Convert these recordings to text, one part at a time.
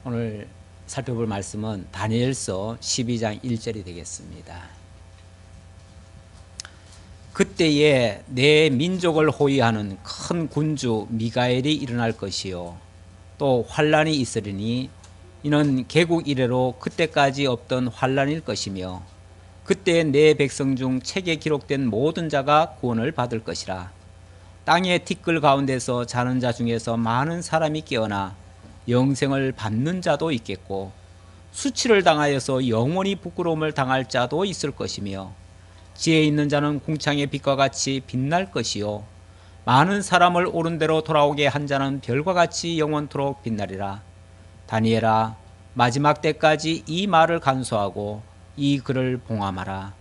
오늘 살펴볼 말씀은 다니엘서 12장 1절이 되겠습니다. 그때에 내 민족을 호위하는 큰 군주 미가엘이 일어날 것이요 또 환란이 있으리니 이는 개국 이래로 그때까지 없던 환란일 것이며 그때 내 백성 중 책에 기록된 모든 자가 구원을 받을 것이라. 땅의 티끌 가운데서 자는 자 중에서 많은 사람이 깨어나 영생을 받는 자도 있겠고 수치를 당하여서 영원히 부끄러움을 당할 자도 있을 것이며 지혜 있는 자는 궁창의 빛과 같이 빛날 것이요 많은 사람을 옳은 대로 돌아오게 한 자는 별과 같이 영원토록 빛나리라. 다니엘아, 마지막 때까지 이 말을 간수하고 이 글을 봉함하라.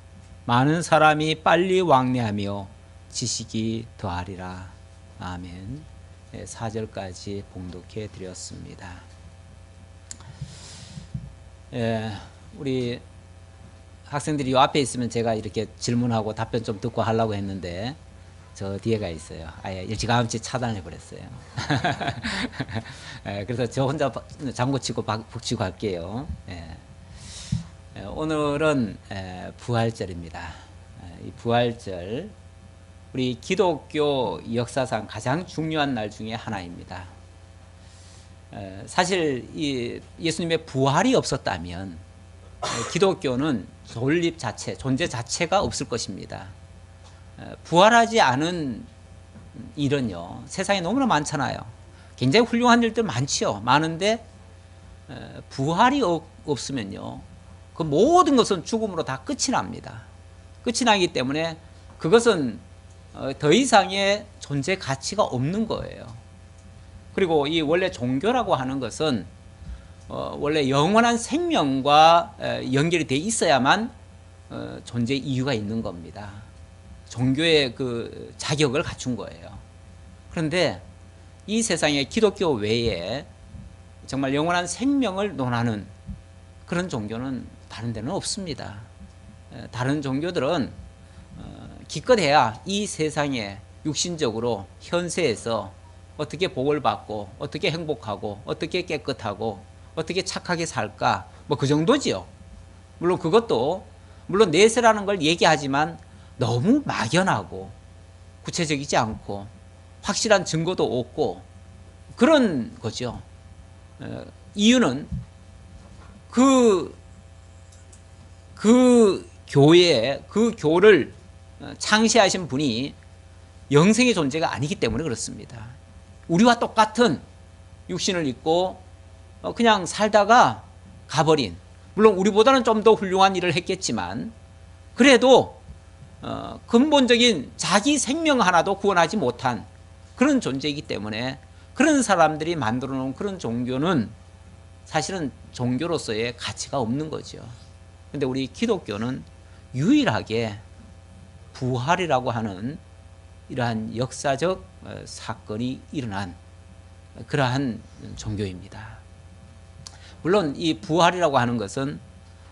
많은 사람이 빨리 왕래하며 지식이 더하리라. 아멘. 4절까지 봉독해 드렸습니다. 우리 학생들이 이 앞에 있으면 제가 이렇게 질문하고 답변 좀 듣고 하려고 했는데 저 뒤에가 있어요. 아예 일찌감치 차단해 버렸어요. 그래서 저 혼자 장구치고 북치고 할게요. 오늘은 부활절입니다. 이 부활절 우리 기독교 역사상 가장 중요한 날 중에 하나입니다. 사실 이 예수님의 부활이 없었다면 기독교는 존립 자체, 존재 자체가 없을 것입니다. 부활하지 않은 일은요, 세상에 너무나 많잖아요. 굉장히 훌륭한 일들 많지요. 많은데 부활이 없으면요, 그 모든 것은 죽음으로 다 끝이 납니다. 끝이 나기 때문에 그것은 더 이상의 존재 가치가 없는 거예요. 그리고 이 원래 종교라고 하는 것은 원래 영원한 생명과 연결이 돼 있어야만 존재 이유가 있는 겁니다. 종교의 그 자격을 갖춘 거예요. 그런데 이 세상에 기독교 외에 정말 영원한 생명을 논하는 그런 종교는 다른 데는 없습니다. 다른 종교들은 기껏해야 이 세상에 육신적으로 현세에서 어떻게 복을 받고 어떻게 행복하고 어떻게 깨끗하고 어떻게 착하게 살까 뭐 그 정도지요. 물론 그것도 물론 내세라는 걸 얘기하지만 너무 막연하고 구체적이지 않고 확실한 증거도 없고 그런 거죠. 이유는 그 교회, 그 교를 창시하신 분이 영생의 존재가 아니기 때문에 그렇습니다. 우리와 똑같은 육신을 입고 그냥 살다가 가버린, 물론 우리보다는 좀 더 훌륭한 일을 했겠지만 그래도 근본적인 자기 생명 하나도 구원하지 못한 그런 존재이기 때문에 그런 사람들이 만들어 놓은 그런 종교는 사실은 종교로서의 가치가 없는 거죠. 그런데 우리 기독교는 유일하게 부활이라고 하는 이러한 역사적 사건이 일어난 그러한 종교입니다. 물론 이 부활이라고 하는 것은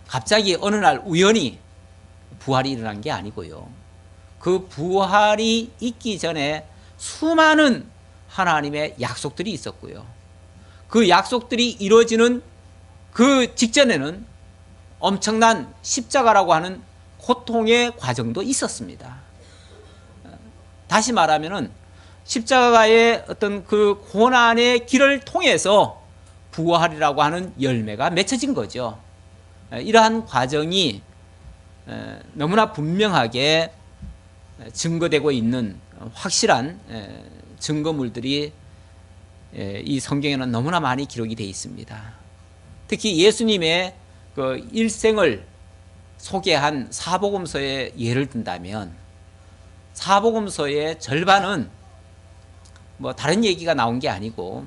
갑자기 어느 날 우연히 부활이 일어난 게 아니고요. 그 부활이 있기 전에 수많은 하나님의 약속들이 있었고요. 그 약속들이 이루어지는 그 직전에는 엄청난 십자가라고 하는 고통의 과정도 있었습니다. 다시 말하면은 십자가의 어떤 그 고난의 길을 통해서 부활이라고 하는 열매가 맺혀진 거죠. 이러한 과정이 너무나 분명하게 증거되고 있는 확실한 증거물들이 이 성경에는 너무나 많이 기록이 되어 있습니다. 특히 예수님의 그 일생을 소개한 사복음서의 예를 든다면 사복음서의 절반은 뭐 다른 얘기가 나온 게 아니고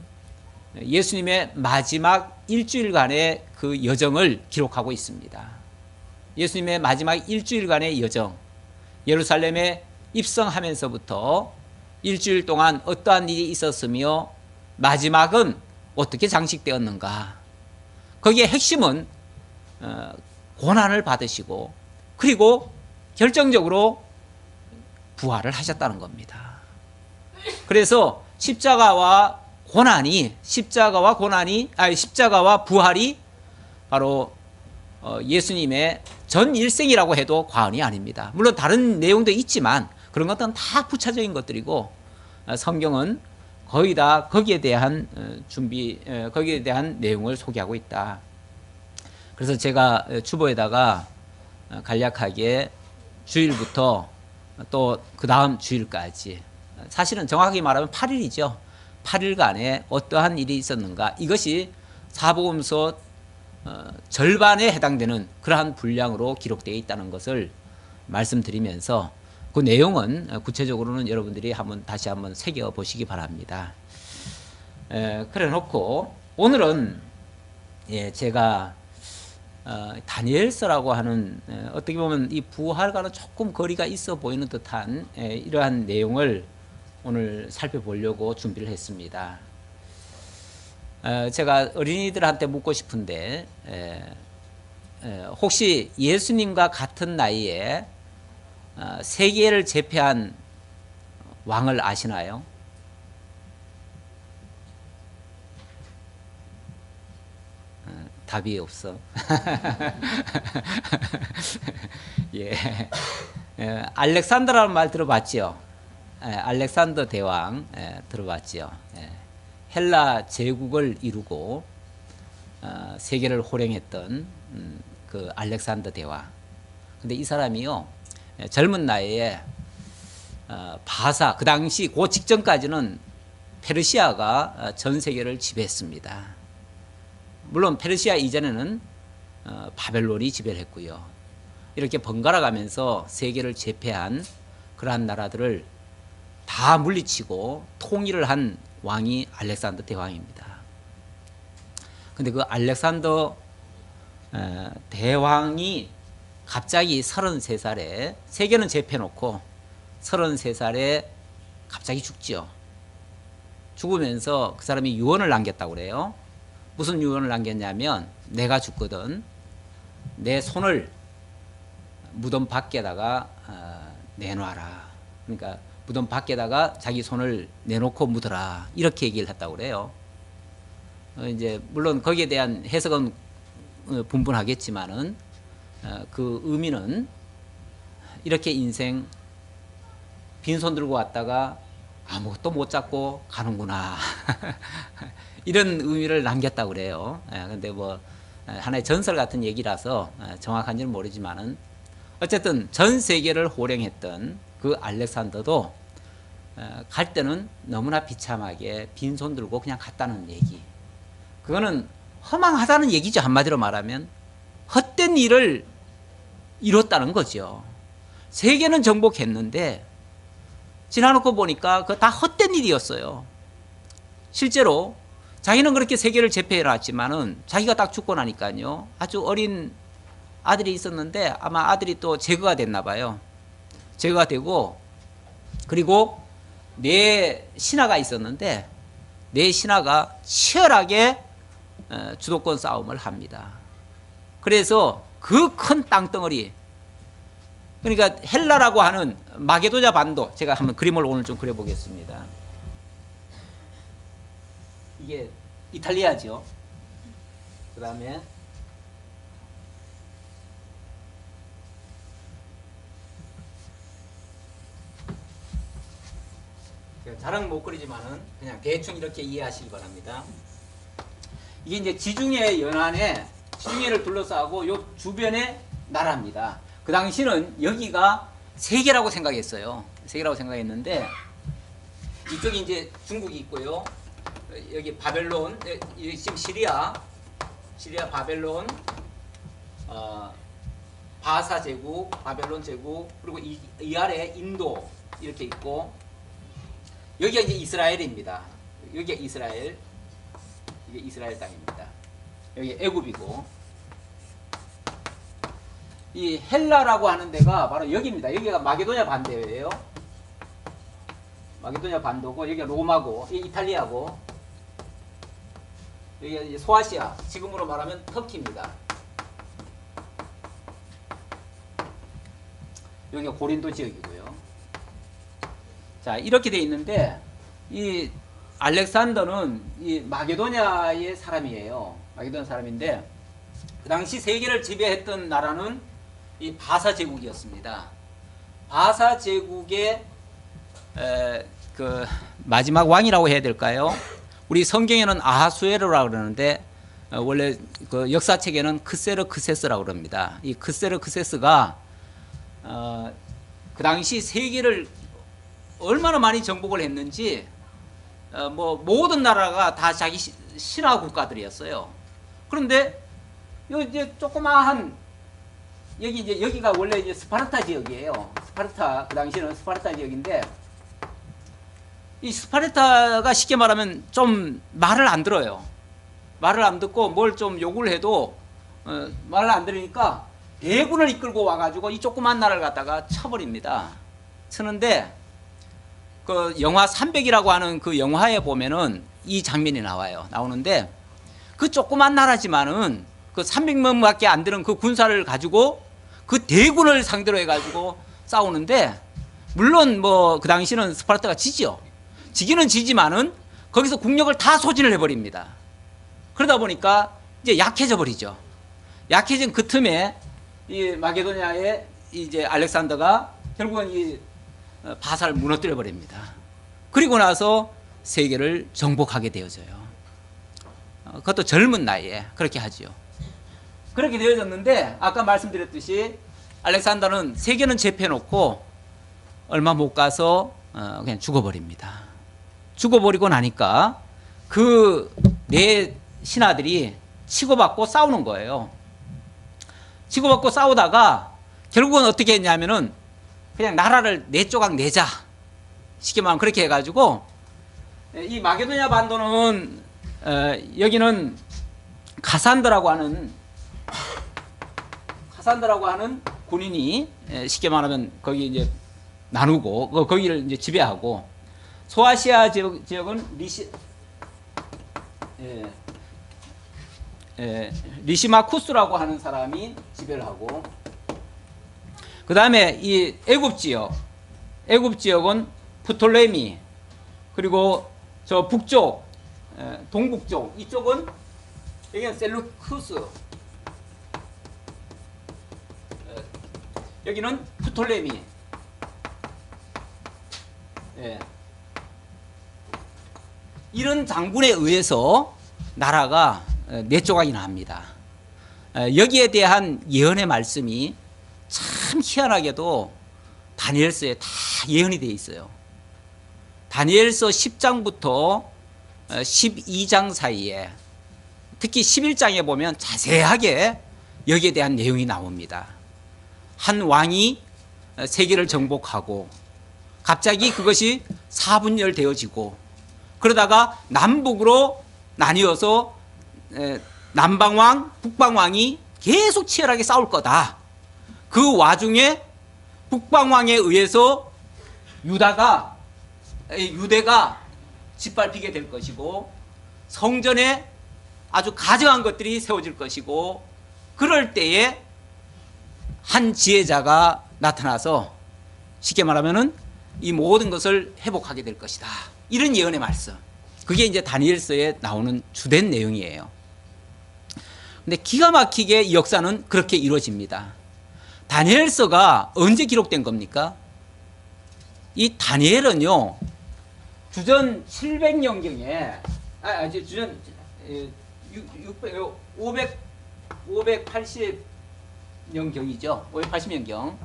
예수님의 마지막 일주일간의 그 여정을 기록하고 있습니다. 예수님의 마지막 일주일간의 여정, 예루살렘에 입성하면서부터 일주일 동안 어떠한 일이 있었으며 마지막은 어떻게 장식되었는가. 거기에 핵심은 고난을 받으시고 그리고 결정적으로 부활을 하셨다는 겁니다. 그래서 십자가와 고난이 십자가와 부활이 바로 예수님의 전 일생이라고 해도 과언이 아닙니다. 물론 다른 내용도 있지만 그런 것들은 다 부차적인 것들이고 성경은 거의 다 거기에 대한 거기에 대한 내용을 소개하고 있다. 그래서 제가 주보에다가 간략하게 주일부터 또 그 다음 주일까지, 사실은 정확하게 말하면 8일이죠. 8일간에 어떠한 일이 있었는가, 이것이 사복음서 절반에 해당되는 그러한 분량으로 기록되어 있다는 것을 말씀드리면서 그 내용은 구체적으로는 여러분들이 다시 한번 새겨보시기 바랍니다. 그래 놓고 오늘은 제가 다니엘서라고 하는 어떻게 보면 이 부활과는 조금 거리가 있어 보이는 듯한 이러한 내용을 오늘 살펴보려고 준비를 했습니다. 제가 어린이들한테 묻고 싶은데 혹시 예수님과 같은 나이에 세계를 제패한 왕을 아시나요? 답이 없어. 예. 알렉산더라는 말 들어봤죠? 알렉산더 대왕 들어봤죠? 헬라 제국을 이루고 세계를 호령했던 그 알렉산더 대왕. 근데 이 사람이요, 젊은 나이에 바사, 그 당시 그 직전까지는 페르시아가 전 세계를 지배했습니다. 물론 페르시아 이전에는 바벨론이 지배를 했고요. 이렇게 번갈아 가면서 세계를 제패한 그러한 나라들을 다 물리치고 통일을 한 왕이 알렉산더 대왕입니다. 근데 그 알렉산더 대왕이 갑자기 33살에 세계는 제패해놓고 33살에 갑자기 죽죠. 죽으면서 그 사람이 유언을 남겼다고 그래요. 무슨 유언을 남겼냐면, 내가 죽거든 내 손을 무덤 밖에다가 내놔라. 그러니까 무덤 밖에다가 자기 손을 내놓고 묻어라, 이렇게 얘기를 했다고 그래요. 이제 물론 거기에 대한 해석은 분분하겠지만은 그 의미는 이렇게 인생 빈손 들고 왔다가 아무것도 못 잡고 가는구나. 이런 의미를 남겼다고 그래요. 근데 뭐 하나의 전설 같은 얘기라서 정확한지는 모르지만은 어쨌든 전 세계를 호령했던 그 알렉산더도 갈 때는 너무나 비참하게 빈손 들고 그냥 갔다는 얘기. 그거는 허망하다는 얘기죠. 한마디로 말하면 헛된 일을 이뤘다는 거죠. 세계는 정복했는데 지나놓고 보니까 그거 다 헛된 일이었어요. 실제로 자기는 그렇게 세계를 제패해 놨지만은 자기가 딱 죽고 나니까요, 아주 어린 아들이 있었는데 아마 아들이 또 제거가 됐나 봐요. 제거가 되고, 그리고 네 신하가 있었는데 네 신하가 치열하게 주도권 싸움을 합니다. 그래서 그 큰 땅덩어리, 그러니까 헬라라고 하는 마게도냐 반도, 제가 한번 그림을 오늘 좀 그려보겠습니다. 이게 이탈리아죠. 그 다음에 잘은 못 그리지만은 그냥 대충 이렇게 이해하시기 바랍니다. 이게 이제 지중해 연안에, 지중해를 둘러싸고 요 주변의 나라입니다. 그 당시는 여기가 세계라고 생각했어요. 세계라고 생각했는데 이쪽이 이제 중국이 있고요. 여기 바벨론, 여기 지금 시리아 바벨론, 바사 제국, 바벨론 제국, 그리고 이 아래 인도 이렇게 있고, 여기가 이제 이스라엘입니다. 여기가 이스라엘, 이게 이스라엘 땅입니다. 여기 애굽이고, 이 헬라라고 하는 데가 바로 여기입니다. 여기가 마게도냐 반도예요. 마게도냐 반도고, 여기가 로마고, 이 이탈리아고, 여기가 이제 소아시아, 지금으로 말하면 터키입니다. 여기가 고린도 지역이고요. 자, 이렇게 돼 있는데 이 알렉산더는 이 마게도냐의 사람이에요. 마게도냐 사람인데 그 당시 세계를 지배했던 나라는 이 바사 제국이었습니다. 바사 제국의 그 마지막 왕이라고 해야 될까요? 우리 성경에는 아하수에로라고 그러는데 원래 그 역사책에는 크세르크세스라고 그럽니다. 이 크세르크세스가 그 당시 세계를 얼마나 많이 정복을 했는지 뭐 모든 나라가 다 자기 신화 국가들이었어요. 그런데 요 이제 조그마한 여기가 원래 이제 스파르타 지역이에요. 스파르타 그 당시에는 스파르타 지역인데 이 스파르타가 쉽게 말하면 좀 말을 안 들어요. 말을 안 듣고 뭘 좀 요구를 해도 말을 안 들으니까 대군을 이끌고 와가지고 이 조그만 나라를 갖다가 쳐버립니다. 치는데 그 영화 300이라고 하는 그 영화에 보면은 이 장면이 나오는데 그 조그만 나라지만은 그 300명밖에 안 되는 그 군사를 가지고 그 대군을 상대로 해가지고 싸우는데 물론 뭐 그 당시는 스파르타가 지죠. 지기는 지지만은 거기서 국력을 다 소진을 해버립니다. 그러다 보니까 이제 약해져 버리죠. 약해진 그 틈에 이 마게도냐의 이제 알렉산더가 결국은 이 바사를 무너뜨려 버립니다. 그리고 나서 세계를 정복하게 되어져요. 그것도 젊은 나이에 그렇게 하지요. 그렇게 되어졌는데 아까 말씀드렸듯이 알렉산더는 세계는 제패놓고 얼마 못 가서 그냥 죽어버립니다. 죽어버리고 나니까 그 네 신하들이 치고받고 싸우는 거예요. 치고받고 싸우다가 결국은 어떻게 했냐면은 그냥 나라를 네 조각 내자. 쉽게 말하면 그렇게 해가지고 이 마게도냐 반도는 여기는 카산드라고 하는 군인이 쉽게 말하면 거기 이제 나누고 거기를 이제 지배하고 소아시아 지역은 리시마쿠스라고 하는 사람이 지배를 하고 그 다음에 이 애굽 지역은 프톨레미 그리고 저 북쪽 동북쪽 이쪽은 여기는 셀루쿠스 여기는 프톨레미 이런 장군에 의해서 나라가 네 조각이 납니다. 여기에 대한 예언의 말씀이 참 희한하게도 다니엘서에 다 예언이 되어 있어요. 다니엘서 10장부터 12장 사이에 특히 11장에 보면 자세하게 여기에 대한 내용이 나옵니다. 한 왕이 세계를 정복하고 갑자기 그것이 사분열되어지고 그러다가 남북으로 나뉘어서 남방왕, 북방왕이 계속 치열하게 싸울 거다. 그 와중에 북방왕에 의해서 유대가 짓밟히게 될 것이고 성전에 아주 가증한 것들이 세워질 것이고 그럴 때에 한 지혜자가 나타나서 쉽게 말하면은 이 모든 것을 회복하게 될 것이다. 이런 예언의 말씀. 그게 이제 다니엘서에 나오는 주된 내용이에요. 근데 기가 막히게 이 역사는 그렇게 이루어집니다. 다니엘서가 언제 기록된 겁니까? 이 다니엘은요, 주전 700년경에, 주전 580년경이죠. 580년경.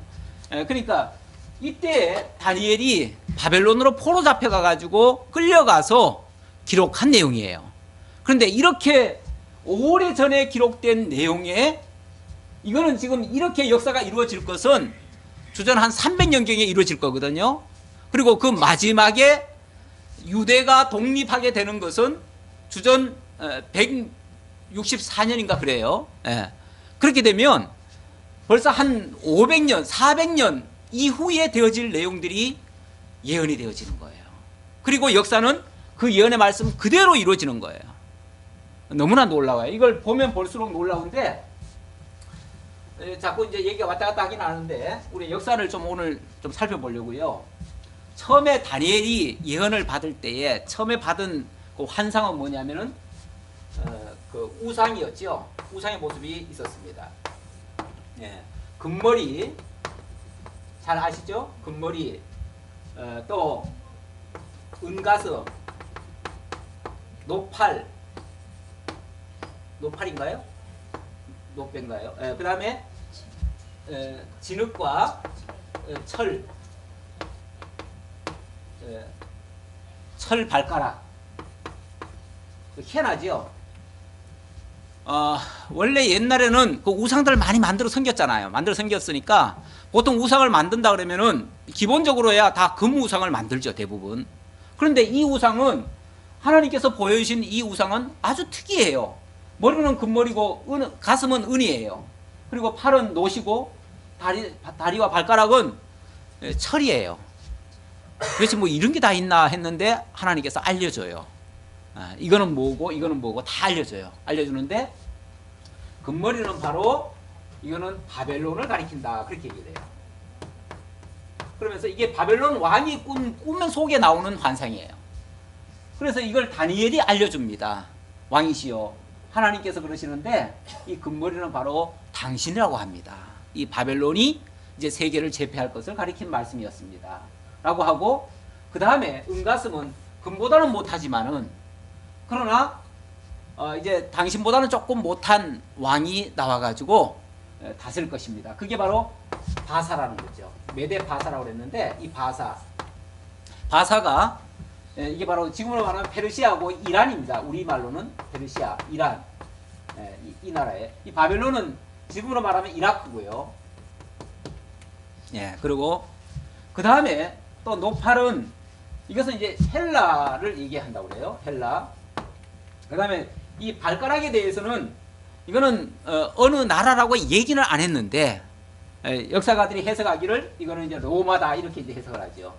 그러니까 이때 다니엘이 바벨론으로 포로 잡혀가가지고 끌려가서 기록한 내용이에요. 그런데 이렇게 오래전에 기록된 내용에 이거는 지금 이렇게 역사가 이루어질 것은 주전 한 300년경에 이루어질 거거든요. 그리고 그 마지막에 유대가 독립하게 되는 것은 주전 164년인가 그래요. 그렇게 되면 벌써 한 500년, 400년 이후에 되어질 내용들이 예언이 되어지는 거예요. 그리고 역사는 그 예언의 말씀 그대로 이루어지는 거예요. 너무나 놀라워요. 이걸 보면 볼수록 놀라운데 자꾸 이제 얘기가 왔다 갔다 하긴 하는데 우리 역사를 좀 오늘 좀 살펴보려고요. 처음에 다니엘이 예언을 받을 때에 처음에 받은 그 환상은 뭐냐면은 그 우상이었죠. 우상의 모습이 있었습니다. 예, 금머리 잘 아시죠? 금머리, 또 은가슴, 노팔인가요? 노배인가요? 그 다음에 진흙과 철 발가락, 희한하죠? 원래 옛날에는 그 우상들을 많이 만들어 섬겼잖아요. 만들어 섬겼으니까 보통 우상을 만든다 그러면은 기본적으로야 다 금 우상을 만들죠, 대부분. 그런데 이 우상은 하나님께서 보여주신 이 우상은 아주 특이해요. 머리는 금머리고 가슴은 은이에요. 그리고 팔은 노시고 다리와 발가락은 철이에요. 그래서 뭐 이런 게 다 있나 했는데 하나님께서 알려줘요. 이거는 뭐고 이거는 뭐고 다 알려줘요. 알려주는데 금머리는 바로 이거는 바벨론을 가리킨다, 그렇게 얘기를 해요. 그러면서 이게 바벨론 왕이 꿈 속에 나오는 환상이에요. 그래서 이걸 다니엘이 알려줍니다. 왕이시여, 하나님께서 그러시는데 이 금머리는 바로 당신이라고 합니다. 이 바벨론이 이제 세계를 제패할 것을 가리킨 말씀이었습니다 라고 하고, 그 다음에 은가슴은 금보다는 못하지만은 그러나 이제 당신보다는 조금 못한 왕이 나와가지고 다스릴 것입니다. 그게 바로 바사라는 거죠. 메데 바사라고 그랬는데 이 바사가 이게 바로 지금으로 말하면 페르시아하고 이란입니다. 우리말로는 페르시아, 이란, 이 나라에. 이 바벨론은 지금으로 말하면 이라크고요. 예, 그리고 그 다음에 또 노팔은 이것은 이제 헬라를 얘기한다고 그래요. 헬라. 그 다음에 이 발가락에 대해서는 이거는 어느 나라라고 얘기는 안 했는데 역사가들이 해석하기를 이거는 이제 로마다 이렇게 이제 해석을 하죠.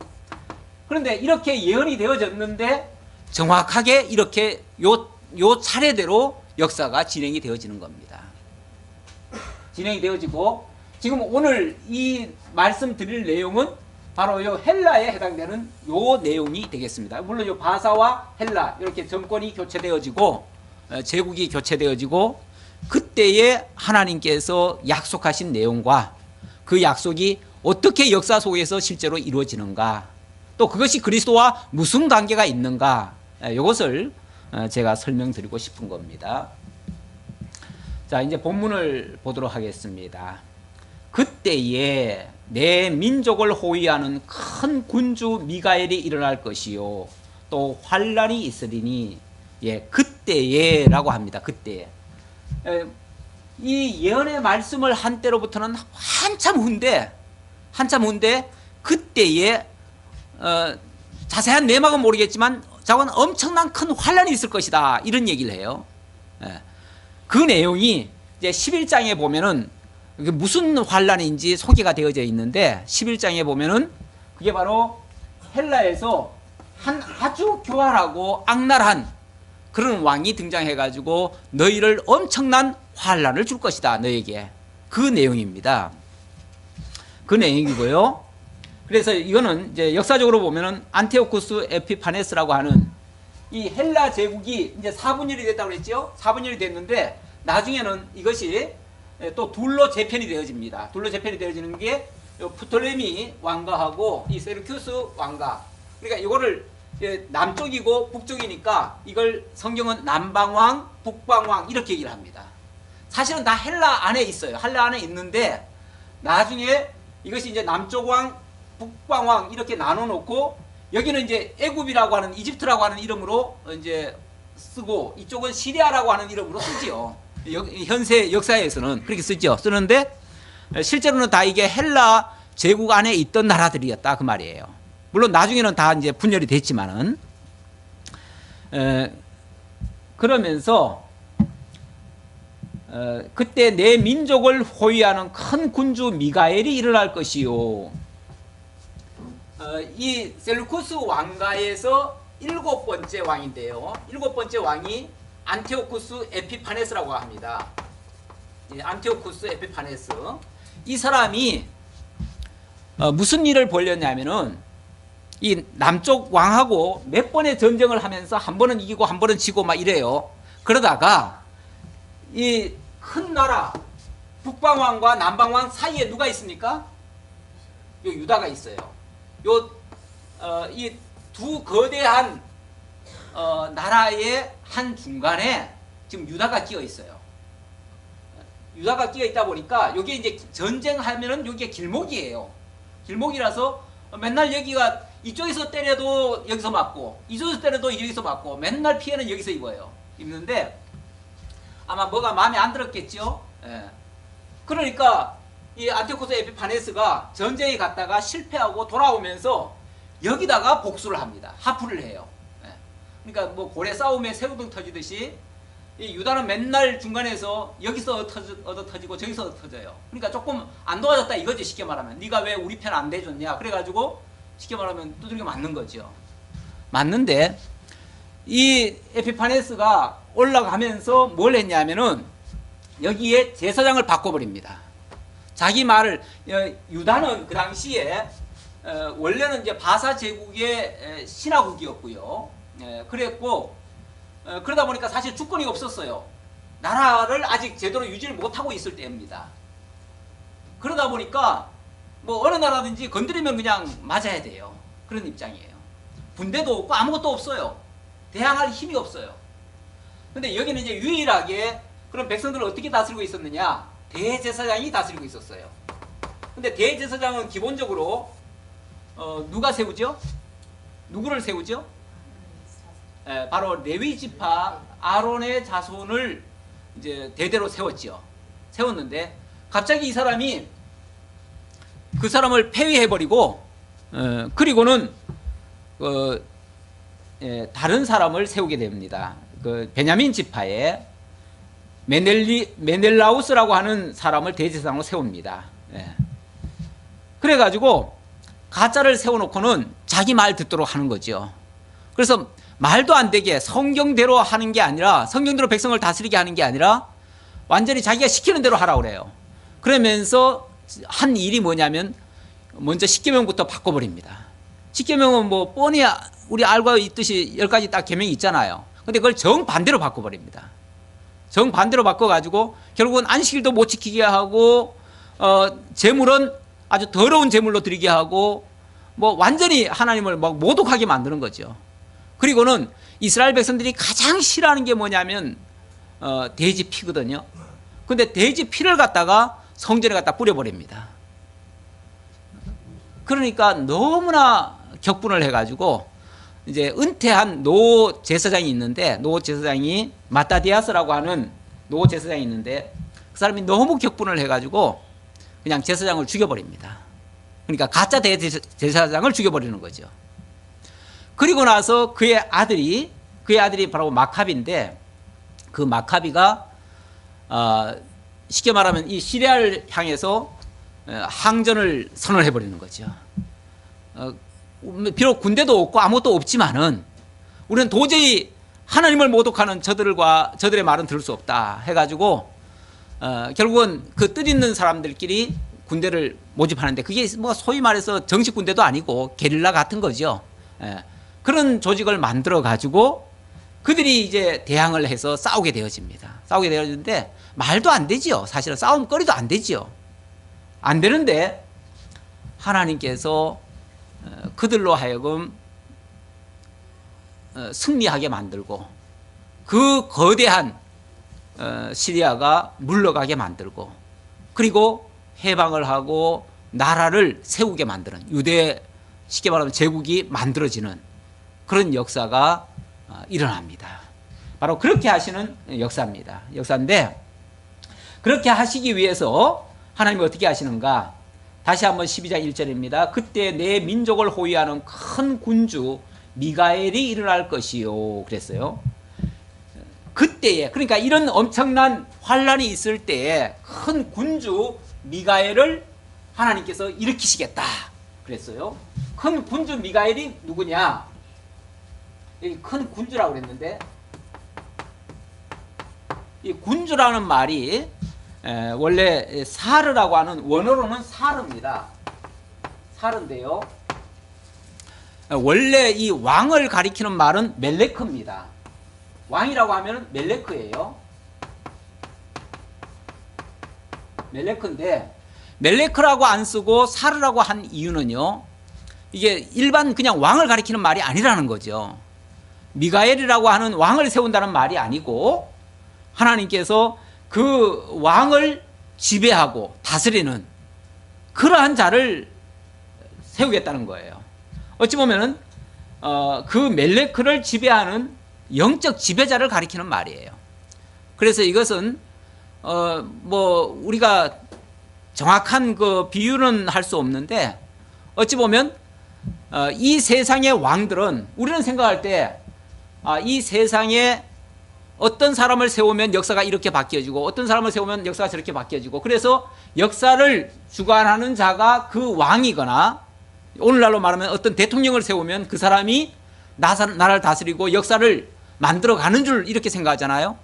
그런데 이렇게 예언이 되어졌는데 정확하게 이렇게 요 차례대로 역사가 진행이 되어지는 겁니다. 진행이 되어지고 지금 오늘 이 말씀드릴 내용은 바로 요 헬라에 해당되는 요 내용이 되겠습니다. 물론 요 바사와 헬라 이렇게 정권이 교체되어지고 제국이 교체되어지고 그때에 하나님께서 약속하신 내용과 그 약속이 어떻게 역사 속에서 실제로 이루어지는가, 또 그것이 그리스도와 무슨 관계가 있는가, 이것을 제가 설명드리고 싶은 겁니다. 자, 이제 본문을 보도록 하겠습니다. 그때에 내 민족을 호위하는 큰 군주 미가엘이 일어날 것이요 또 환란이 있으리니, 예, 그때에라고 합니다. 그때에. 이 예언의 말씀을 한 때로부터는 한참 후인데 그때에 자세한 내막은 모르겠지만 자고는 엄청난 큰 환란이 있을 것이다, 이런 얘기를 해요. 그 내용이 이제 11장에 보면은 무슨 환란인지 소개가 되어져 있는데 11장에 보면은 그게 바로 헬라에서 한 아주 교활하고 악랄한 그런 왕이 등장해가지고 너희를 엄청난 환란을 줄 것이다, 너에게. 그 내용입니다. 그 내용이고요. 그래서 이거는 이제 역사적으로 보면은 안티오쿠스 에피파네스라고 하는 이 헬라 제국이 이제 4분열이 됐다고 그랬죠. 4분열이 됐는데 나중에는 이것이 또 둘로 재편이 되어집니다. 둘로 재편이 되어지는 게 프톨레미 왕가하고 이 세르큐스 왕가. 그러니까 이거를 남쪽이고 북쪽이니까 이걸 성경은 남방왕, 북방왕 이렇게 얘기를 합니다. 사실은 다 헬라 안에 있어요. 헬라 안에 있는데 나중에 이것이 이제 남쪽왕, 북방왕 이렇게 나눠 놓고 여기는 이제 애굽이라고 하는, 이집트라고 하는 이름으로 이제 쓰고 이쪽은 시리아라고 하는 이름으로 쓰지요. 현세 역사에서는 그렇게 쓰는데 실제로는 다 이게 헬라 제국 안에 있던 나라들이었다, 그 말이에요. 물론 나중에는 다 이제 분열이 됐지만은 그러면서 그때 내 민족을 호위하는 큰 군주 미가엘이 일어날 것이요. 이 셀루쿠스 왕가에서 7번째 왕인데요. 7번째 왕이 안티오쿠스 에피파네스라고 합니다. 안티오쿠스 에피파네스. 이 사람이 무슨 일을 벌였냐면은 이 남쪽 왕하고 몇 번의 전쟁을 하면서 한 번은 이기고 한 번은 지고 막 이래요. 그러다가 이 큰 나라 북방왕과 남방왕 사이에 누가 있습니까? 요 유다가 있어요. 이 두 거대한 나라의 한 중간에 지금 유다가 끼어 있어요. 유다가 끼어 있다 보니까 여기 이제 전쟁하면은 여기가 길목이에요. 길목이라서 맨날 여기가 이쪽에서 때려도 여기서 맞고 이쪽에서 때려도 여기서 맞고 맨날 피해는 여기서 입는데 아마 뭐가 마음에 안 들었겠죠. 예. 그러니까 이 안티오코스 에피파네스가 전쟁에 갔다가 실패하고 돌아오면서 여기다가 복수를 합니다. 하프를 해요. 예. 그러니까 뭐 고래 싸움에 새우등 터지듯이 이 유다는 맨날 중간에서 여기서 얻어 터지고 저기서 얻어 터져요. 그러니까 조금 안 도와줬다 이거지. 쉽게 말하면 네가 왜 우리 편 안 대줬냐. 그래가지고 쉽게 말하면 두들겨 맞는 거죠. 맞는데 이 에피파네스가 올라가면서 뭘 했냐면은 여기에 제사장을 바꿔버립니다. 자기 말을 유다는 그 당시에 원래는 이제 바사 제국의 신하국이었고요. 그랬고 그러다 보니까 사실 주권이 없었어요. 나라를 아직 제대로 유지를 못하고 있을 때입니다. 그러다 보니까 뭐 어느 나라든지 건드리면 그냥 맞아야 돼요. 그런 입장이에요. 군대도 없고 아무것도 없어요. 대항할 힘이 없어요. 근데 여기는 이제 유일하게 그럼 백성들을 어떻게 다스리고 있었느냐? 대제사장이 다스리고 있었어요. 근데 대제사장은 기본적으로 누가 세우죠? 누구를 세우죠? 바로 레위 지파 아론의 자손을 이제 대대로 세웠죠. 세웠는데 갑자기 이 사람이 그 사람을 폐위해버리고 그리고는 다른 사람을 세우게 됩니다. 그 베냐민 지파에 메넬라우스라고 하는 사람을 대제사장으로 세웁니다. 그래가지고 가짜를 세워놓고는 자기 말 듣도록 하는 거죠. 그래서 말도 안 되게 성경대로 하는 게 아니라 성경대로 백성을 다스리게 하는 게 아니라 완전히 자기가 시키는 대로 하라고 그래요. 그러면서 한 일이 뭐냐면 먼저 십계명부터 바꿔버립니다. 십계명은 뭐 뻔히 우리 알고 있듯이 10가지 딱 계명이 있잖아요. 근데 그걸 정반대로 바꿔버립니다. 정반대로 바꿔가지고 결국은 안식일도 못 지키게 하고 제물은 아주 더러운 제물로 드리게 하고 뭐 완전히 하나님을 막 모독하게 만드는 거죠. 그리고는 이스라엘 백성들이 가장 싫어하는 게 뭐냐면 돼지 피거든요. 근데 돼지 피를 갖다가 성전에 갖다 뿌려버립니다. 그러니까 너무나 격분을 해가지고 이제 은퇴한 노 제사장이 있는데 노 제사장이 마따디아스라고 하는 노 제사장이 있는데 그 사람이 너무 격분을 해가지고 그냥 제사장을 죽여버립니다. 그러니까 가짜 대제사장을 죽여버리는 거죠. 그리고 나서 그의 아들이 바로 마카비인데 그 마카비가 쉽게 말하면 이 시리아를 향해서 항전을 선언해 버리는 거죠. 비록 군대도 없고 아무것도 없지만은 우리는 도저히 하나님을 모독하는 저들의 말은 들을 수 없다 해가지고 결국은 그 뜻있는 사람들끼리 군대를 모집하는데 그게 뭐 소위 말해서 정식 군대도 아니고 게릴라 같은 거죠. 그런 조직을 만들어 가지고 그들이 이제 대항을 해서 싸우게 되어집니다. 싸우게 되어지는데 말도 안 되지요. 사실은 싸움거리도 안 되지요. 안 되는데 하나님께서 그들로 하여금 승리하게 만들고 그 거대한 시리아가 물러가게 만들고 그리고 해방을 하고 나라를 세우게 만드는 유대 쉽게 말하면 제국이 만들어지는 그런 역사가 일어납니다. 바로 그렇게 하시는 역사입니다. 역사인데 그렇게 하시기 위해서 하나님이 어떻게 하시는가? 다시 한번 12장 1절입니다. 그때 내 민족을 호위하는 큰 군주 미가엘이 일어날 것이요. 그랬어요. 그때에 그러니까 이런 엄청난 환란이 있을 때에 큰 군주 미가엘을 하나님께서 일으키시겠다. 그랬어요. 큰 군주 미가엘이 누구냐? 여기 큰 군주라고 그랬는데 이 군주라는 말이 원래 사르라고 하는 원어로는 사르입니다. 사르인데요. 원래 이 왕을 가리키는 말은 멜레크입니다. 왕이라고 하면 멜레크예요. 멜레크인데 멜레크라고 안 쓰고 사르라고 한 이유는요, 이게 일반 그냥 왕을 가리키는 말이 아니라는 거죠. 미가엘이라고 하는 왕을 세운다는 말이 아니고 하나님께서 그 왕을 지배하고 다스리는 그러한 자를 세우겠다는 거예요. 어찌 보면은 그 멜레크를 지배하는 영적 지배자를 가리키는 말이에요. 그래서 이것은 뭐 우리가 정확한 그 비유는 할 수 없는데, 어찌 보면 이 세상의 왕들은 우리는 생각할 때 이 세상에 어떤 사람을 세우면 역사가 이렇게 바뀌어지고 어떤 사람을 세우면 역사가 저렇게 바뀌어지고, 그래서 역사를 주관하는 자가 그 왕이거나 오늘날로 말하면 어떤 대통령을 세우면 그 사람이 나라를 다스리고 역사를 만들어가는 줄 이렇게 생각하잖아요.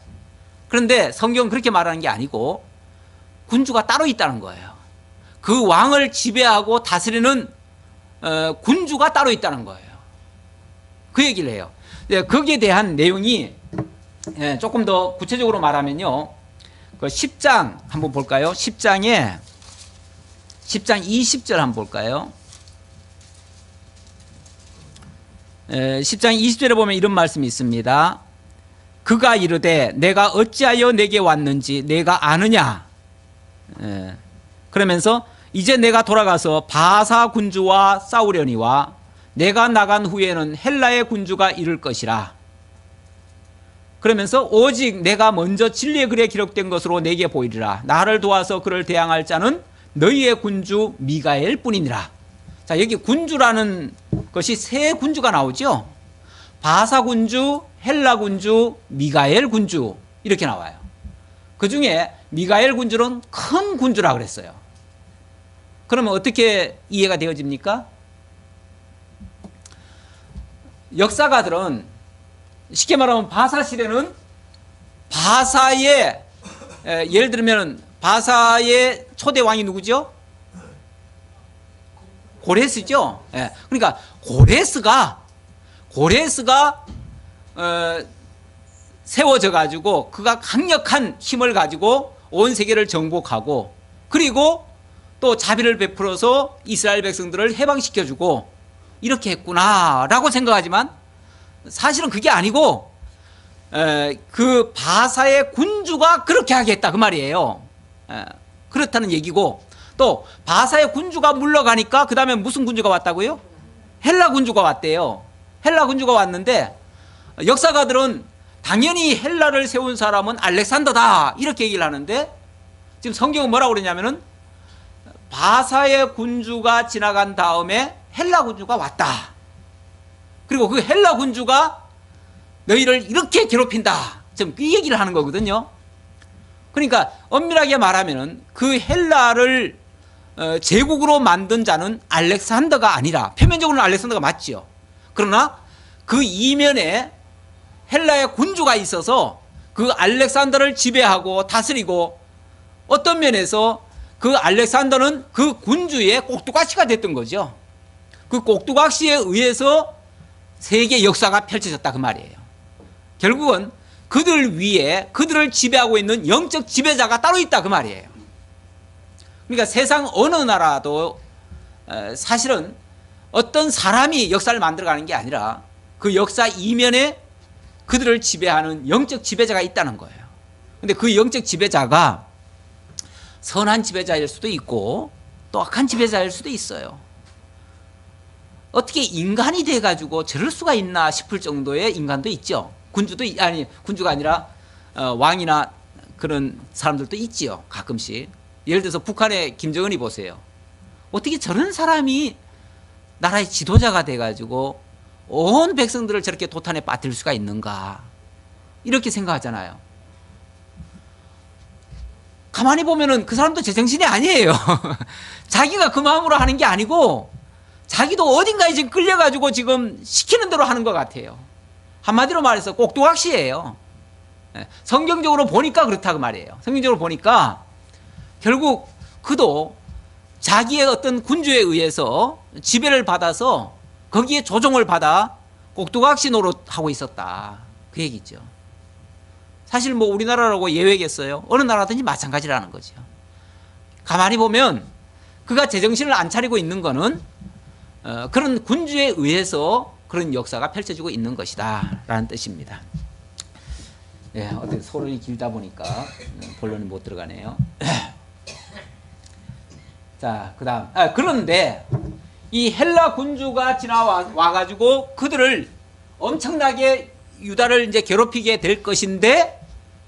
그런데 성경은 그렇게 말하는 게 아니고 군주가 따로 있다는 거예요. 그 왕을 지배하고 다스리는 군주가 따로 있다는 거예요. 그 얘기를 해요. 거기에 대한 내용이 조금 더 구체적으로 말하면요, 그 10장 한번 볼까요? 10장 20절 한번 볼까요? 10장 20절에 보면 이런 말씀이 있습니다. 그가 이르되 내가 어찌하여 내게 왔는지 내가 아느냐. 그러면서 이제 내가 돌아가서 바사 군주와 싸우려니와 내가 나간 후에는 헬라의 군주가 이를 것이라. 그러면서 오직 내가 먼저 진리의 글에 기록된 것으로 내게 보이리라. 나를 도와서 그를 대항할 자는 너희의 군주 미가엘 뿐이니라. 자, 여기 군주라는 것이 세 군주가 나오죠. 바사 군주, 헬라 군주, 미가엘 군주 이렇게 나와요. 그 중에 미가엘 군주는 큰 군주라 그랬어요. 그러면 어떻게 이해가 되어집니까? 역사가들은 쉽게 말하면 바사 시대는 바사의 예를 들면 바사의 초대 왕이 누구죠? 고레스죠. 그러니까 고레스가 세워져 가지고 그가 강력한 힘을 가지고 온 세계를 정복하고, 그리고 또 자비를 베풀어서 이스라엘 백성들을 해방시켜주고 이렇게 했구나라고 생각하지만 사실은 그게 아니고 그 바사의 군주가 그렇게 하겠다 그 말이에요. 그렇다는 얘기고, 또 바사의 군주가 물러가니까 그 다음에 무슨 군주가 왔다고요? 헬라 군주가 왔대요. 헬라 군주가 왔는데 역사가들은 당연히 헬라를 세운 사람은 알렉산더다 이렇게 얘기를 하는데, 지금 성경은 뭐라고 그러냐면은 바사의 군주가 지나간 다음에 헬라 군주가 왔다. 그리고 그 헬라 군주가 너희를 이렇게 괴롭힌다. 지금 이 얘기를 하는 거거든요. 그러니까 엄밀하게 말하면은 그 헬라를 제국으로 만든 자는 알렉산더가 아니라, 표면적으로는 알렉산더가 맞죠. 그러나 그 이면에 헬라의 군주가 있어서 그 알렉산더를 지배하고 다스리고, 어떤 면에서 그 알렉산더는 그 군주의 꼭두각시가 됐던 거죠. 그 꼭두각시에 의해서 세계 역사가 펼쳐졌다 그 말이에요. 결국은 그들 위에 그들을 지배하고 있는 영적 지배자가 따로 있다 그 말이에요. 그러니까 세상 어느 나라도 사실은 어떤 사람이 역사를 만들어가는 게 아니라 그 역사 이면에 그들을 지배하는 영적 지배자가 있다는 거예요. 근데 그 영적 지배자가 선한 지배자일 수도 있고 또 악한 지배자일 수도 있어요. 어떻게 인간이 돼가지고 저럴 수가 있나 싶을 정도의 인간도 있죠. 군주가 아니라 왕이나 그런 사람들도 있지요. 가끔씩. 예를 들어서 북한의 김정은이 보세요. 어떻게 저런 사람이 나라의 지도자가 돼가지고 온 백성들을 저렇게 도탄에 빠뜨릴 수가 있는가, 이렇게 생각하잖아요. 가만히 보면은 그 사람도 제정신이 아니에요. 자기가 그 마음으로 하는 게 아니고 자기도 어딘가에 지금 끌려가지고 지금 시키는 대로 하는 것 같아요. 한마디로 말해서 꼭두각시예요. 성경적으로 보니까 그렇다 그 말이에요. 성경적으로 보니까 결국 그도 자기의 어떤 군주에 의해서 지배를 받아서 거기에 조종을 받아 꼭두각시 노릇하고 있었다. 그 얘기죠. 사실 뭐 우리나라라고 예외겠어요? 어느 나라든지 마찬가지라는 거죠. 가만히 보면 그가 제정신을 안 차리고 있는 거는 그런 군주에 의해서 그런 역사가 펼쳐지고 있는 것이다 라는 뜻입니다. 예, 어떻게 소론이 길다 보니까 본론이 못 들어가네요. 자, 그 다음. 그런데 이 헬라 군주가 지나와가지고 그들을 엄청나게 유다를 이제 괴롭히게 될 것인데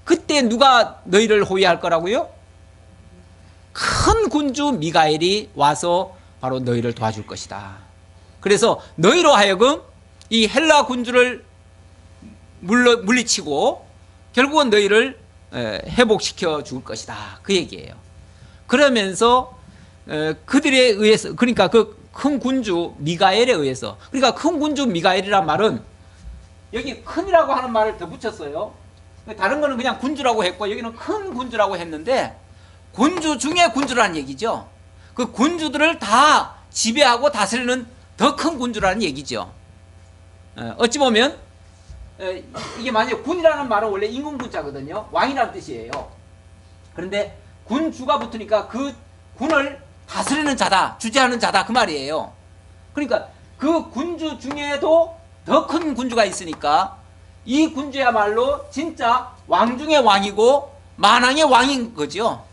그때 누가 너희를 호위할 거라고요? 큰 군주 미가엘이 와서 바로 너희를 도와줄 것이다. 그래서 너희로 하여금 이 헬라 군주를 물리치고 결국은 너희를 회복시켜 줄 것이다. 그 얘기예요. 그러면서 그들에 의해서, 그러니까 그 큰 군주 미가엘에 의해서, 그러니까 큰 군주 미가엘이란 말은 여기 큰이라고 하는 말을 더 붙였어요. 다른 거는 그냥 군주라고 했고 여기는 큰 군주라고 했는데 군주 중에 군주라는 얘기죠. 그 군주들을 다 지배하고 다스리는 더 큰 군주라는 얘기죠. 어찌 보면 이게 만약에 군이라는 말은 원래 임금군자거든요. 왕이라는 뜻이에요. 그런데 군주가 붙으니까 그 군을 다스리는 자다, 주재하는 자다 그 말이에요. 그러니까 그 군주 중에도 더 큰 군주가 있으니까 이 군주야말로 진짜 왕 중의 왕이고 만왕의 왕인 거죠.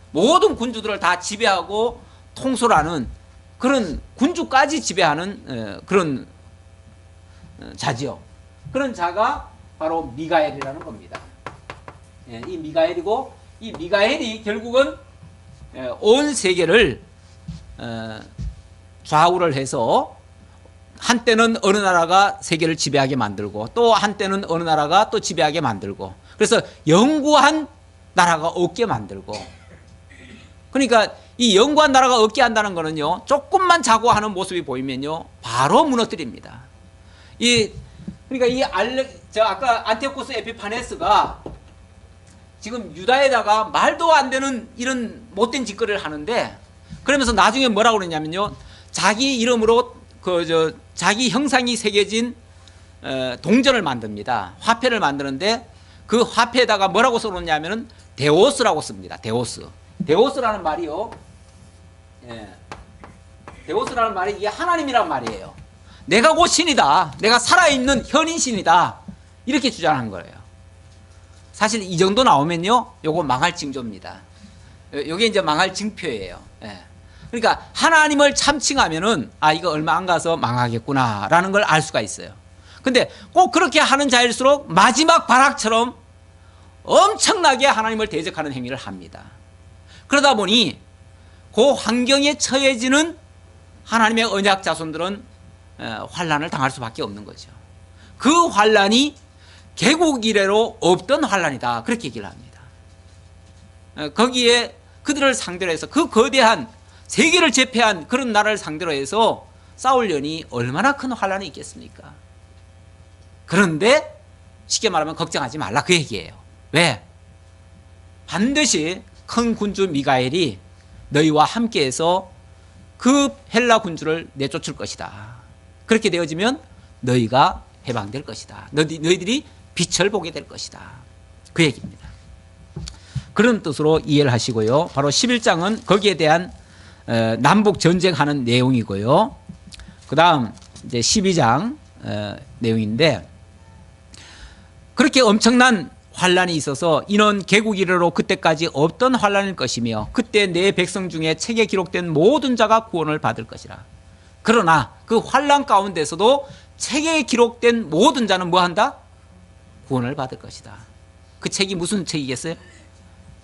모든 군주들을 다 지배하고 통솔하는 그런 군주까지 지배하는 그런 자지요. 그런 자가 바로 미가엘이라는 겁니다. 이 미가엘이고 이 미가엘이 결국은 온 세계를 좌우를 해서 한때는 어느 나라가 세계를 지배하게 만들고 또 한때는 어느 나라가 또 지배하게 만들고 그래서 영구한 나라가 없게 만들고 그러니까 이 영구한 나라가 없게 한다는 거는요 조금만 자고하는 모습이 보이면요 바로 무너뜨립니다. 그러니까 아까 안티오코스 에피파네스가 지금 유다에다가 말도 안 되는 이런 못된 짓거리를 하는데 그러면서 나중에 뭐라고 그러냐면요 자기 이름으로 자기 형상이 새겨진 동전을 만듭니다. 화폐를 만드는데 그 화폐에다가 뭐라고 써놓냐면은 데오스라고 씁니다. 데오스라는 말이요. 데오스라는 말이 이게 하나님이란 말이에요. 내가 곧 신이다. 내가 살아있는 현인 신이다. 이렇게 주장한 거예요. 사실 이 정도 나오면요, 요거 망할 징조입니다. 요게 이제 망할 징표예요. 그러니까 하나님을 참칭하면은 이거 얼마 안 가서 망하겠구나라는 걸 알 수가 있어요. 근데 꼭 그렇게 하는 자일수록 마지막 발악처럼 엄청나게 하나님을 대적하는 행위를 합니다. 그러다 보니 그 환경에 처해지는 하나님의 언약 자손들은 환난을 당할 수밖에 없는 거죠. 그 환난이 개국 이래로 없던 환난이다. 그렇게 얘기를 합니다. 거기에 그들을 상대로 해서 그 거대한 세계를 제패한 그런 나라를 상대로 해서 싸우려니 얼마나 큰 환난이 있겠습니까? 그런데 쉽게 말하면 걱정하지 말라 그 얘기예요. 왜? 반드시 큰 군주 미가엘이 너희와 함께해서 그 헬라 군주를 내쫓을 것이다. 그렇게 되어지면 너희가 해방될 것이다. 너희들이 빛을 보게 될 것이다. 그 얘기입니다. 그런 뜻으로 이해를 하시고요. 바로 11장은 거기에 대한 남북 전쟁하는 내용이고요. 그 다음 이제 12장 내용인데 그렇게 엄청난 환란이 있어서 이는 개국 이래로 그때까지 없던 환란일 것이며 그때 내 백성 중에 책에 기록된 모든 자가 구원을 받을 것이라. 그러나 그 환란 가운데서도 책에 기록된 모든 자는 뭐한다? 구원을 받을 것이다. 그 책이 무슨 책이겠어요?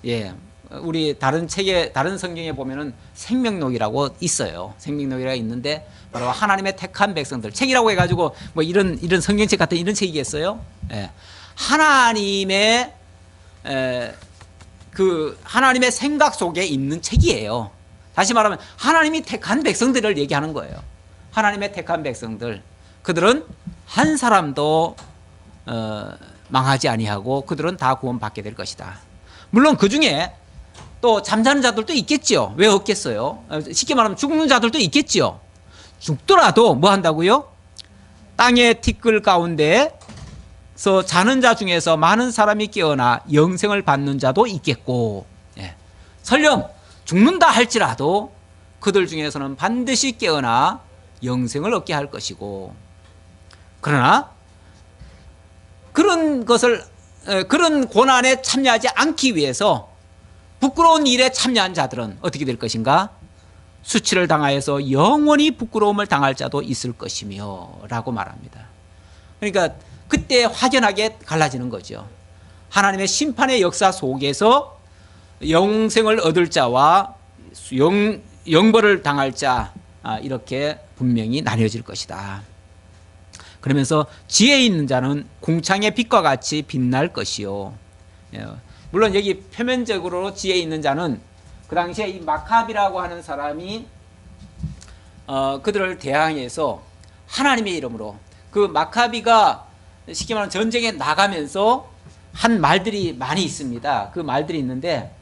예, 우리 다른 성경에 보면은 생명록이라고 있어요. 생명록이라고 있는데 바로 하나님의 택한 백성들 책이라고 해가지고 뭐 이런 성경책 같은 이런 책이겠어요? 예, 하나님의 하나님의 생각 속에 있는 책이에요. 다시 말하면 하나님이 택한 백성들을 얘기하는 거예요. 하나님의 택한 백성들, 그들은 한 사람도 망하지 아니하고 그들은 다 구원받게 될 것이다. 물론 그 중에 또 잠자는 자들도 있겠죠. 왜 없겠어요? 쉽게 말하면 죽는 자들도 있겠죠. 죽더라도 뭐 한다고요? 땅의 티끌 가운데서 자는 자 중에서 많은 사람이 깨어나 영생을 받는 자도 있겠고, 예. 설령 죽는다 할지라도 그들 중에서는 반드시 깨어나 영생을 얻게 할 것이고, 그러나 그런 고난에 참여하지 않기 위해서 부끄러운 일에 참여한 자들은 어떻게 될 것인가? 수치를 당하여서 영원히 부끄러움을 당할 자도 있을 것이며 라고 말합니다. 그러니까 그때 확연하게 갈라지는 거죠. 하나님의 심판의 역사 속에서 영생을 얻을 자와 영벌을 당할 자, 이렇게 분명히 나뉘어질 것이다. 그러면서 지혜 있는 자는 궁창의 빛과 같이 빛날 것이요. 물론 여기 표면적으로 지혜 있는 자는 그 당시에 이 마카비라고 하는 사람이 그들을 대항해서 하나님의 이름으로, 그 마카비가 쉽게 말하면 전쟁에 나가면서 한 말들이 많이 있습니다. 그 말들이 있는데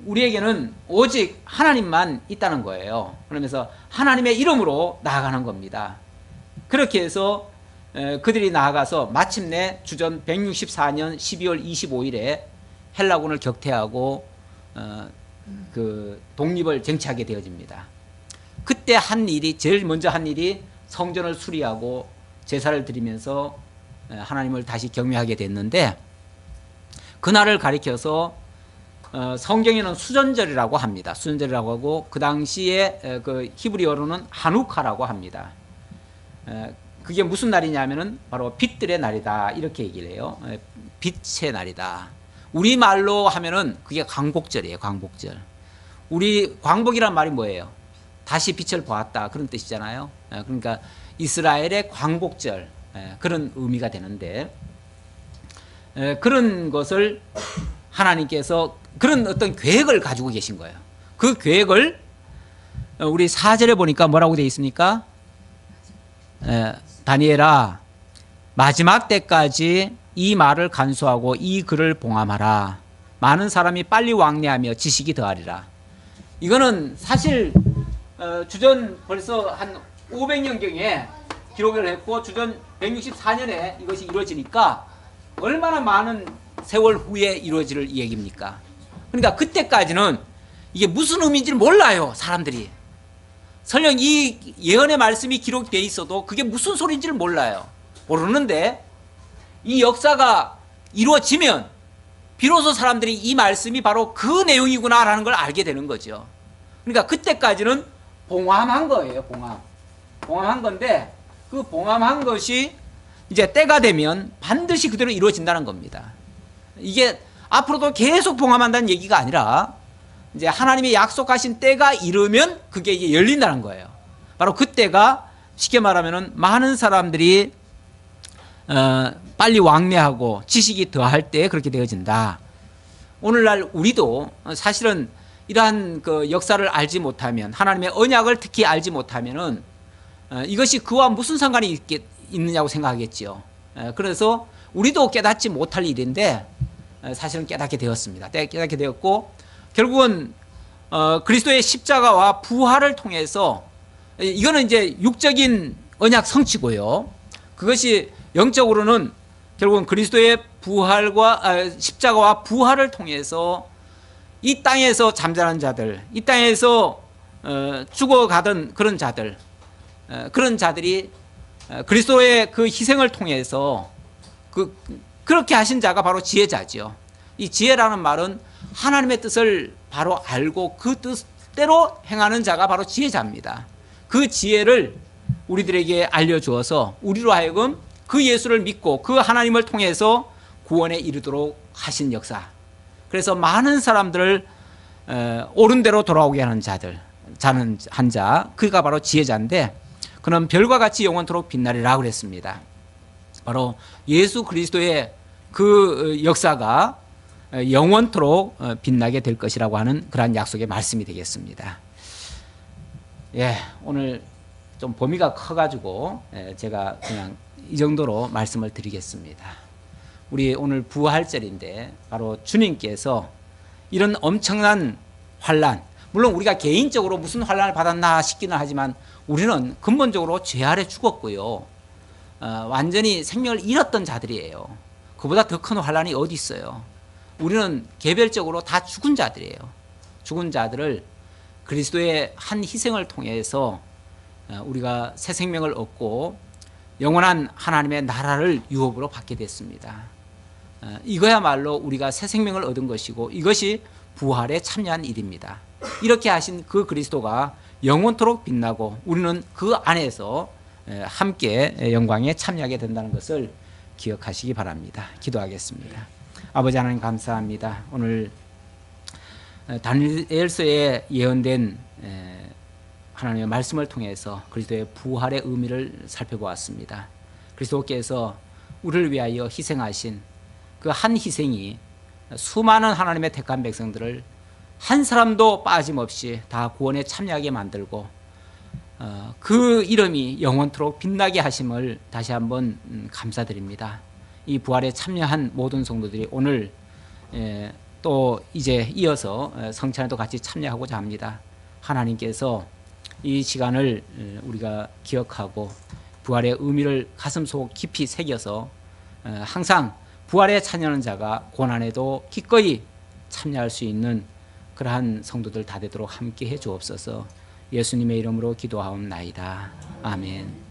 우리에게는 오직 하나님만 있다는 거예요. 그러면서 하나님의 이름으로 나아가는 겁니다. 그렇게 해서 그들이 나아가서 마침내 주전 164년 12월 25일에 헬라군을 격퇴하고 그 독립을 쟁취하게 되어집니다. 그때 한 일이, 제일 먼저 한 일이 성전을 수리하고 제사를 드리면서 하나님을 다시 경외하게 됐는데, 그날을 가리켜서 성경에는 수전절이라고 합니다. 수전절이라고 하고, 그 당시에 그 히브리어로는 하누카라고 합니다. 그게 무슨 날이냐면은 바로 빛들의 날이다, 이렇게 얘기를 해요. 빛의 날이다. 우리말로 하면은 그게 광복절이에요. 광복절. 우리 광복이란 말이 뭐예요? 다시 빛을 보았다, 그런 뜻이잖아요. 그러니까 이스라엘의 광복절, 그런 의미가 되는데, 그런 것을 하나님께서 그런 어떤 계획을 가지고 계신 거예요. 그 계획을 우리 4절에 보니까 뭐라고 되어 있습니까? 다니엘아, 마지막 때까지 이 말을 간수하고 이 글을 봉함하라. 많은 사람이 빨리 왕래하며 지식이 더하리라. 이거는 사실 주전 벌써 한 500년경에 기록을 했고, 주전 164년에 이것이 이루어지니까 얼마나 많은 세월 후에 이루어질 얘기입니까? 그러니까 그때까지는 이게 무슨 의미인지를 몰라요, 사람들이. 설령 이 예언의 말씀이 기록되어 있어도 그게 무슨 소리인지를 몰라요. 모르는데 이 역사가 이루어지면 비로소 사람들이 이 말씀이 바로 그 내용이구나라는 걸 알게 되는 거죠. 그러니까 그때까지는 봉함한 거예요. 봉함한 건데, 그 봉함한 것이 이제 때가 되면 반드시 그대로 이루어진다는 겁니다. 이게 앞으로도 계속 봉함한다는 얘기가 아니라 이제 하나님이 약속하신 때가 이르면 그게 이제 열린다는 거예요. 바로 그때가 쉽게 말하면은 많은 사람들이 빨리 왕래하고 지식이 더할 때 그렇게 되어진다. 오늘날 우리도 사실은 이러한 그 역사를 알지 못하면, 하나님의 언약을 특히 알지 못하면은 이것이 그와 무슨 상관이 있느냐고 생각하겠지요. 그래서 우리도 깨닫지 못할 일인데 사실은 깨닫게 되었습니다. 깨닫게 되었고, 결국은 그리스도의 십자가와 부활을 통해서, 이거는 이제 육적인 언약 성취고요. 그것이 영적으로는 결국은 그리스도의 부활과 십자가와 부활을 통해서 이 땅에서 잠자는 자들, 이 땅에서 죽어가던 그런 자들, 그런 자들이 그리스도의 그 희생을 통해서 그렇게 하신 자가 바로 지혜자죠. 이 지혜라는 말은 하나님의 뜻을 바로 알고 그 뜻대로 행하는 자가 바로 지혜자입니다. 그 지혜를 우리들에게 알려주어서 우리로 하여금 그 예수를 믿고 그 하나님을 통해서 구원에 이르도록 하신 역사. 그래서 많은 사람들을 옳은 대로 돌아오게 하는 한 자, 그가 바로 지혜자인데, 그는 별과 같이 영원토록 빛나리라 그랬습니다. 바로 예수 그리스도의 그 역사가 영원토록 빛나게 될 것이라고 하는 그러한 약속의 말씀이 되겠습니다. 예, 오늘 좀 범위가 커가지고 제가 그냥 이 정도로 말씀을 드리겠습니다. 우리 오늘 부활절인데 바로 주님께서 이런 엄청난 환난, 물론 우리가 개인적으로 무슨 환난을 받았나 싶기는 하지만 우리는 근본적으로 죄 아래 죽었고요. 완전히 생명을 잃었던 자들이에요. 그보다 더 큰 환란이 어디 있어요. 우리는 개별적으로 다 죽은 자들이에요. 죽은 자들을 그리스도의 한 희생을 통해서 우리가 새 생명을 얻고 영원한 하나님의 나라를 유업으로 받게 됐습니다. 이거야말로 우리가 새 생명을 얻은 것이고 이것이 부활에 참여한 일입니다. 이렇게 하신 그 그리스도가 영원토록 빛나고 우리는 그 안에서 함께 영광에 참여하게 된다는 것을 기억하시기 바랍니다. 기도하겠습니다. 아버지 하나님 감사합니다. 오늘 다니엘서에 예언된 하나님의 말씀을 통해서 그리스도의 부활의 의미를 살펴보았습니다. 그리스도께서 우리를 위하여 희생하신 그 한 희생이 수많은 하나님의 택한 백성들을 한 사람도 빠짐없이 다 구원에 참여하게 만들고 그 이름이 영원토록 빛나게 하심을 다시 한번 감사드립니다. 이 부활에 참여한 모든 성도들이 오늘 또 이제 이어서 성찬에도 같이 참여하고자 합니다. 하나님께서 이 시간을 우리가 기억하고 부활의 의미를 가슴속 깊이 새겨서 항상 부활에 참여하는 자가 고난에도 기꺼이 참여할 수 있는 그러한 성도들 다 되도록 함께 해 주옵소서. 예수님의 이름으로 기도하옵나이다. 아멘.